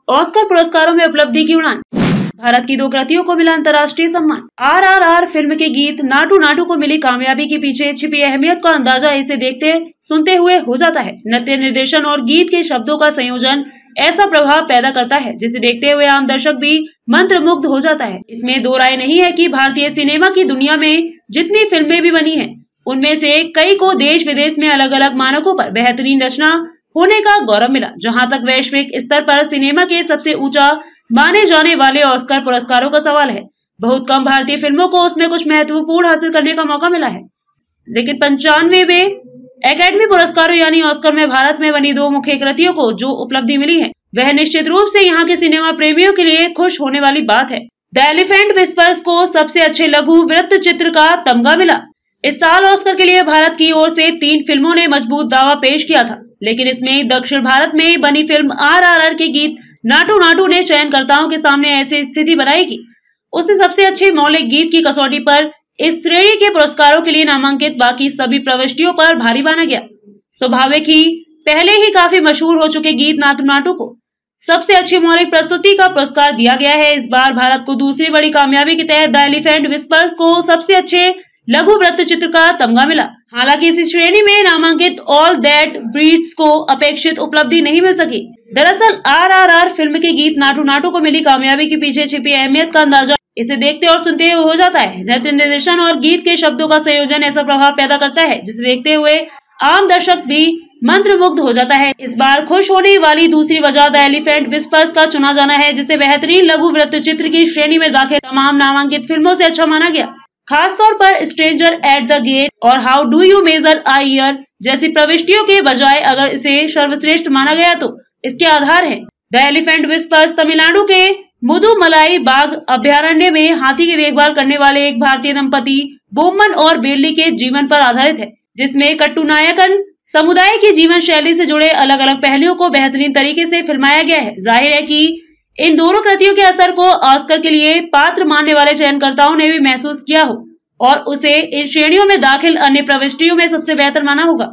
Oscar पुरस्कारों में उपलब्धि की उड़ान। भारत की 2 कृतियों को मिला अंतर्राष्ट्रीय सम्मान। RRR फिल्म के गीत नाटू नाटू को मिली कामयाबी के पीछे छिपी अहमियत का अंदाजा इसे देखते सुनते हुए हो जाता है। नृत्य, निर्देशन और गीत के शब्दों का संयोजन ऐसा प्रभाव पैदा करता है जिसे देखते हुए आम दर्शक भी मंत्रमुग्ध हो जाता है। इसमें दो राय नहीं है कि भारतीय सिनेमा की दुनिया में जितनी फिल्में भी बनी हैं, उनमें से कई को देश विदेश में अलग अलग मानकों पर बेहतरीन रचना होने का गौरव मिला। जहां तक वैश्विक स्तर पर सिनेमा के सबसे ऊंचा माने जाने वाले ऑस्कर पुरस्कारों का सवाल है, बहुत कम भारतीय फिल्मों को उसमें कुछ महत्वपूर्ण हासिल करने का मौका मिला है। लेकिन 95वें एकेडमी पुरस्कारों यानी ऑस्कर में भारत में बनी 2 मुख्य कृतियों को जो उपलब्धि मिली है, वह निश्चित रूप से यहाँ के सिनेमा प्रेमियों के लिए खुश होने वाली बात है। द एलिफेंट विस्पर्स को सबसे अच्छे लघु वृत्त चित्र का तमगा मिला। इस साल ऑस्कर के लिए भारत की ओर से 3 फिल्मों ने मजबूत दावा पेश किया था, लेकिन इसमें दक्षिण भारत में बनी फिल्म RRR के गीत नाटू नाटू ने चयनकर्ताओं के सामने ऐसी स्थिति बनाई कि उसे सबसे अच्छे मौलिक गीत की कसौटी पर इस श्रेणी के पुरस्कारों के लिए नामांकित बाकी सभी प्रविष्टियों पर भारी माना गया। स्वाभाविक ही पहले ही काफी मशहूर हो चुके गीत नाटू नाटू को सबसे अच्छी मौलिक प्रस्तुति का पुरस्कार दिया गया है। इस बार भारत को दूसरी बड़ी कामयाबी के तहत द एलिफेंट विस्पर्स को सबसे अच्छे लघु वृत्त चित्र का तमगा मिला। हालांकि इस श्रेणी में नामांकित ऑल दैट ब्रीथ्स को अपेक्षित उपलब्धि नहीं मिल सकी। दरअसल RRR फिल्म के गीत नाटू नाटू को मिली कामयाबी के पीछे छिपी अहमियत का अंदाजा इसे देखते और सुनते हुए हो जाता है। नृत्य, निर्देशन और गीत के शब्दों का संयोजन ऐसा प्रभाव पैदा करता है जिसे देखते हुए आम दर्शक भी मंत्रमुग्ध हो जाता है। इस बार खुश होने वाली दूसरी वजह द एलिफेंट विस्पर्स का चुना जाना है, जिसे बेहतरीन लघु वृत्त चित्र की श्रेणी में दाखिल तमाम नामांकित फिल्मों से अच्छा माना गया। खासतौर पर स्ट्रेंजर एट द गेट और how do you measure a year जैसी प्रविष्टियों के बजाय अगर इसे सर्वश्रेष्ठ माना गया तो इसके आधार है। द एलिफेंट विस्पर्स तमिलनाडु के मुदुमलाई बाघ अभयारण्य में हाथी की देखभाल करने वाले एक भारतीय दंपति बोम्मन और बेल्ली के जीवन पर आधारित है, जिसमें कट्टुनायकन समुदाय की जीवन शैली से जुड़े अलग अलग पहलुओं को बेहतरीन तरीके से फिल्माया गया है। जाहिर है कि इन दोनों कृतियों के असर को ऑस्कर के लिए पात्र मानने वाले चयनकर्ताओं ने भी महसूस किया हो और उसे इन श्रेणियों में दाखिल अन्य प्रविष्टियों में सबसे बेहतर माना होगा।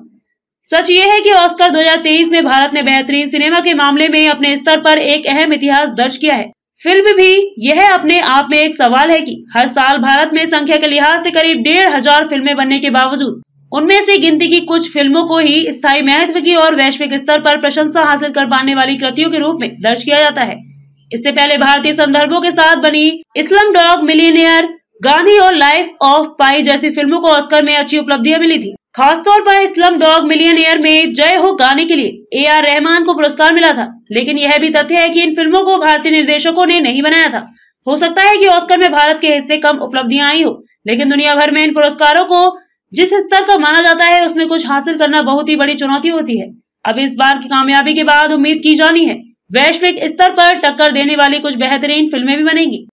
सच ये है कि ऑस्कर 2023 में भारत ने बेहतरीन सिनेमा के मामले में अपने स्तर पर एक अहम इतिहास दर्ज किया है। फिल्म भी यह अपने आप में एक सवाल है कि हर साल भारत में संख्या के लिहाज से करीब 1500 फिल्में बनने के बावजूद उनमें से गिनती की कुछ फिल्मों को ही स्थायी महत्व की और वैश्विक स्तर पर प्रशंसा हासिल कर पाने वाली कृतियों के रूप में दर्ज किया जाता है। इससे पहले भारतीय संदर्भों के साथ बनी स्लमडॉग मिलियनेयर, गांधी और लाइफ ऑफ पाई जैसी फिल्मों को ऑस्कर में अच्छी उपलब्धियां मिली थी। खासतौर पर स्लमडॉग मिलियनेयर में जय हो गाने के लिए AR रहमान को पुरस्कार मिला था, लेकिन यह भी तथ्य है कि इन फिल्मों को भारतीय निर्देशकों ने नहीं बनाया था। हो सकता है कि ऑस्कर में भारत के हिस्से कम उपलब्धियां आई हो, लेकिन दुनिया भर में इन पुरस्कारों को जिस स्तर का माना जाता है उसमें कुछ हासिल करना बहुत ही बड़ी चुनौती होती है। अब इस बार की कामयाबी के बाद उम्मीद की जानी है वैश्विक स्तर पर टक्कर देने वाली कुछ बेहतरीन फिल्में भी बनेंगी।